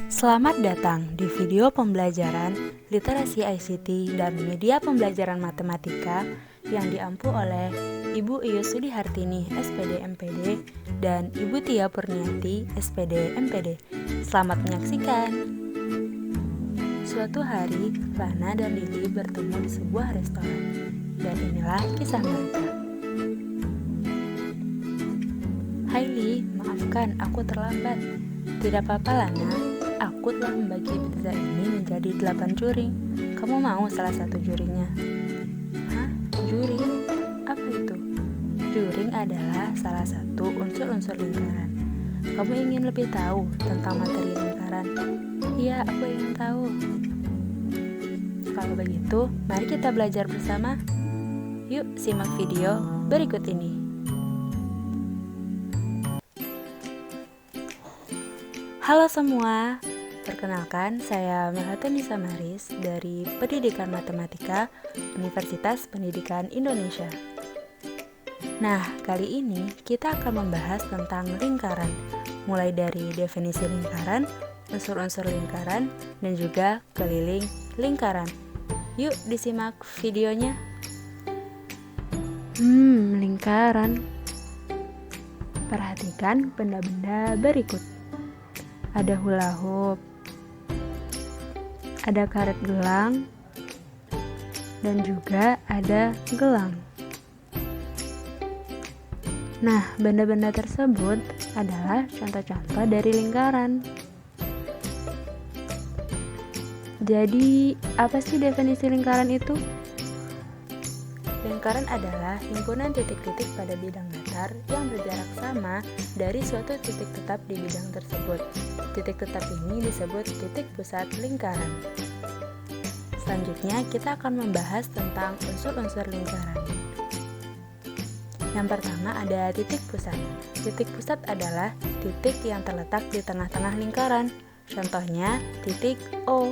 Selamat datang di video pembelajaran Literasi ICT dan Media Pembelajaran Matematika yang diampu oleh Ibu Iyus Sudihartini, SPD MPD, dan Ibu Tia Purniati, SPD MPD. Selamat menyaksikan. Suatu hari, Lana dan Lili bertemu di sebuah restoran, dan inilah kisah mereka. Hai Li, maafkan aku terlambat. Tidak apa-apa Lana, aku telah membagi pizza ini menjadi 8 juring. Kamu mau salah satu juringnya? Hah? Juring? Apa itu? Juring adalah salah satu unsur-unsur lingkaran. Kamu ingin lebih tahu tentang materi lingkaran? Iya, aku ingin tahu. Kalau begitu, mari kita belajar bersama. Yuk, simak video berikut ini. Halo semua, perkenalkan saya Melhatun Samaris dari Pendidikan Matematika Universitas Pendidikan Indonesia. Nah, kali ini kita akan membahas tentang lingkaran, mulai dari definisi lingkaran, unsur-unsur lingkaran, dan juga keliling lingkaran. Yuk disimak videonya. Lingkaran. Perhatikan benda-benda berikut. Ada hula hoop, ada karet gelang, dan juga ada gelang. Nah, benda-benda tersebut adalah contoh-contoh dari lingkaran. Jadi, apa sih definisi lingkaran itu? Lingkaran adalah himpunan titik-titik pada bidang datar yang berjarak sama dari suatu titik tetap di bidang tersebut. Titik tetap ini disebut titik pusat lingkaran. Selanjutnya, kita akan membahas tentang unsur-unsur lingkaran. Yang pertama ada titik pusat. Titik pusat adalah titik yang terletak di tengah-tengah lingkaran. Contohnya, titik O.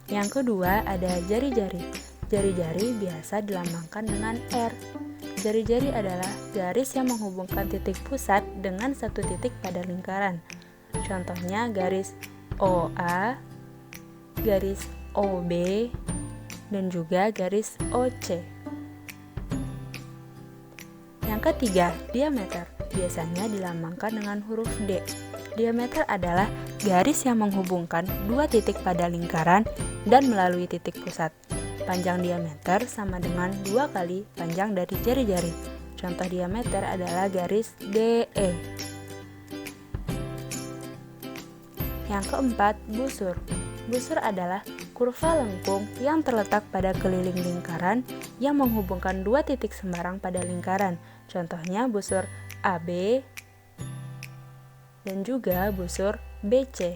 Yang kedua ada jari-jari. Jari-jari biasa dilambangkan dengan R. Jari-jari adalah garis yang menghubungkan titik pusat dengan satu titik pada lingkaran. Contohnya garis OA, garis OB, dan juga garis OC. Yang ketiga, diameter. Biasanya dilambangkan dengan huruf D. Diameter adalah garis yang menghubungkan dua titik pada lingkaran dan melalui titik pusat. Panjang diameter sama dengan 2 kali panjang dari jari-jari. Contoh diameter adalah garis DE. Yang keempat, busur. Busur adalah kurva lengkung yang terletak pada keliling lingkaran yang menghubungkan dua titik sembarang pada lingkaran. Contohnya busur AB dan juga busur BC.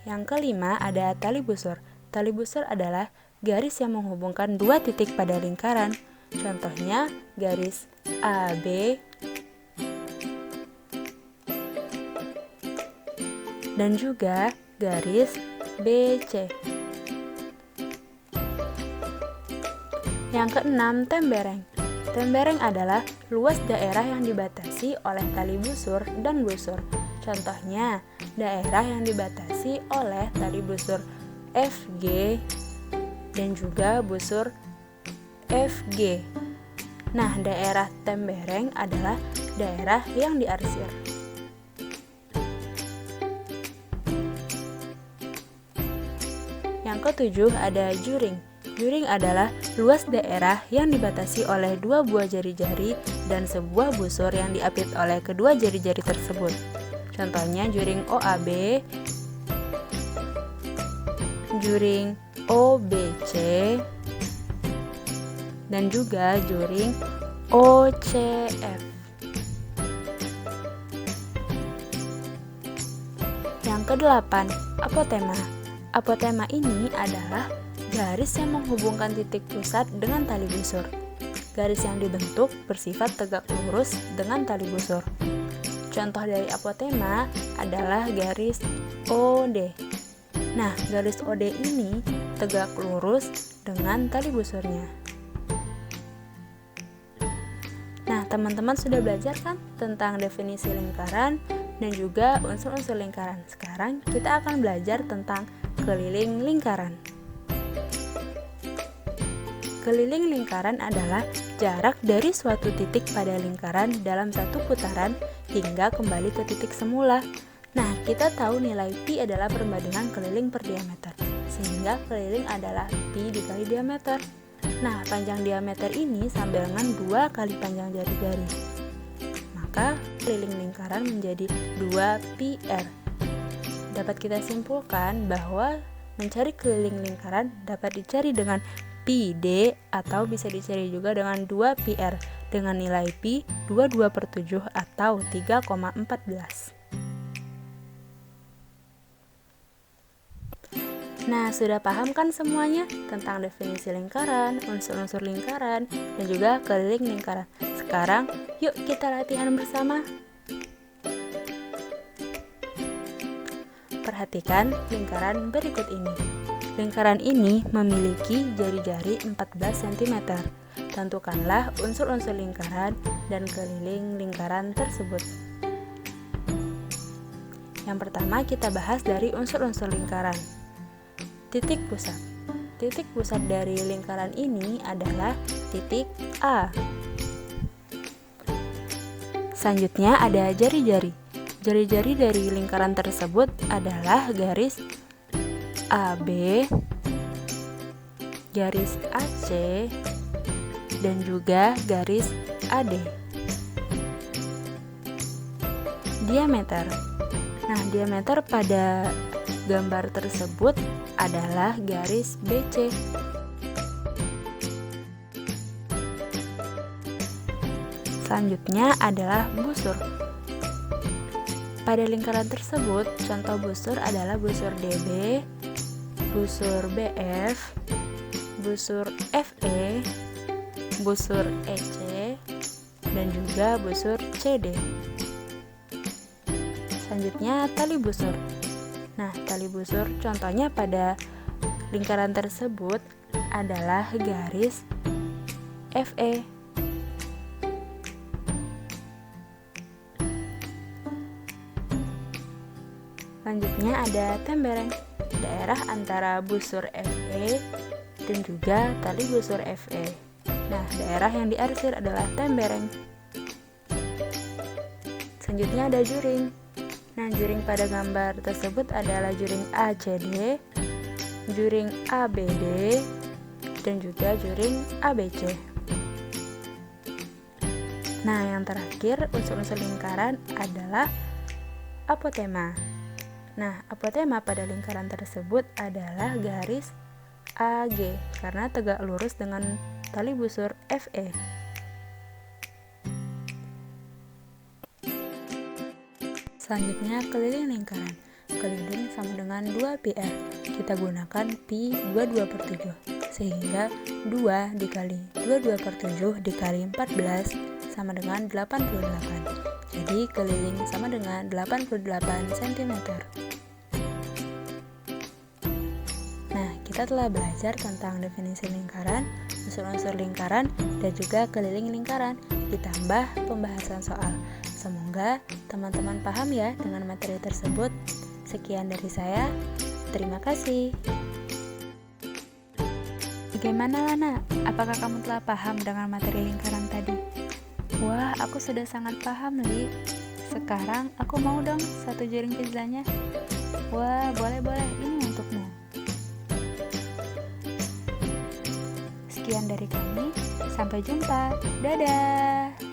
Yang kelima ada tali busur. Tali busur adalah garis yang menghubungkan dua titik pada lingkaran. Contohnya garis AB dan juga garis BC. Yang keenam, tembereng. Tembereng adalah luas daerah yang dibatasi oleh tali busur dan busur. Contohnya, daerah yang dibatasi oleh tali busur FG dan juga busur FG. Nah, daerah tembereng adalah daerah yang diarsir. Yang ketujuh ada juring. Juring adalah luas daerah yang dibatasi oleh dua buah jari-jari dan sebuah busur yang diapit oleh kedua jari-jari tersebut. Contohnya juring OAB, juring OBC, dan juga juring OCF. Yang kedelapan, apotema. Apotema ini adalah garis yang menghubungkan titik pusat dengan tali busur. Garis yang dibentuk bersifat tegak lurus dengan tali busur. Contoh dari apotema adalah garis OD. Nah, garis OD ini tegak lurus dengan tali busurnya. Nah, teman-teman sudah belajar kan tentang definisi lingkaran, dan juga unsur-unsur lingkaran. Sekarang kita akan belajar tentang keliling lingkaran. Keliling lingkaran adalah jarak dari suatu titik pada lingkaran dalam satu putaran hingga kembali ke titik semula. Nah, kita tahu nilai pi adalah perbandingan keliling per diameter, sehingga keliling adalah pi dikali diameter. Nah, panjang diameter ini sama dengan 2 kali panjang jari-jari. Maka, keliling lingkaran menjadi 2 pi r. Dapat kita simpulkan bahwa mencari keliling lingkaran dapat dicari dengan pi d atau bisa dicari juga dengan 2 pi r dengan nilai pi 22/7 atau 3,14. Nah, sudah paham kan semuanya tentang definisi lingkaran, unsur-unsur lingkaran, dan juga keliling lingkaran. Sekarang, yuk kita latihan bersama. Perhatikan lingkaran berikut ini. Lingkaran ini memiliki jari-jari 14 cm. Tentukanlah unsur-unsur lingkaran dan keliling lingkaran tersebut. Yang pertama kita bahas dari unsur-unsur lingkaran. Titik pusat. Titik pusat dari lingkaran ini adalah titik A. Selanjutnya ada jari-jari. Jari-jari dari lingkaran tersebut adalah garis AB, garis AC, dan juga garis AD. Diameter. Nah, diameter pada gambar tersebut adalah garis BC. Selanjutnya adalah busur. Pada lingkaran tersebut, contoh busur adalah busur DB, busur BF, busur FE, busur EC, dan juga busur CD. Selanjutnya tali busur. Nah, tali busur contohnya pada lingkaran tersebut adalah garis FE. Selanjutnya ada tembereng, daerah antara busur FE dan juga tali busur FE. Nah, daerah yang diarsir adalah tembereng. Selanjutnya ada juring. Nah, juring pada gambar tersebut adalah juring ACD, juring ABD, dan juga juring ABC. Nah, yang terakhir unsur-unsur lingkaran adalah apotema. Nah, apotema pada lingkaran tersebut adalah garis AG karena tegak lurus dengan tali busur FE. Selanjutnya keliling lingkaran. Keliling sama dengan 2 pi r. Kita gunakan pi 22/7 sehingga 2 dikali 22/7 dikali 14 sama dengan 88. Jadi keliling sama dengan 88 cm. Nah, kita telah belajar tentang definisi lingkaran, unsur-unsur lingkaran, dan juga keliling lingkaran, ditambah pembahasan soal. Semoga teman-teman paham ya dengan materi tersebut. Sekian dari saya. Terima kasih. Bagaimana Lana? Apakah kamu telah paham dengan materi lingkaran tadi? Wah, aku sudah sangat paham, Li. Sekarang aku mau dong 1 jaring pizzanya. Wah, boleh-boleh, ini untukmu. Sekian dari kami, sampai jumpa. Dadah.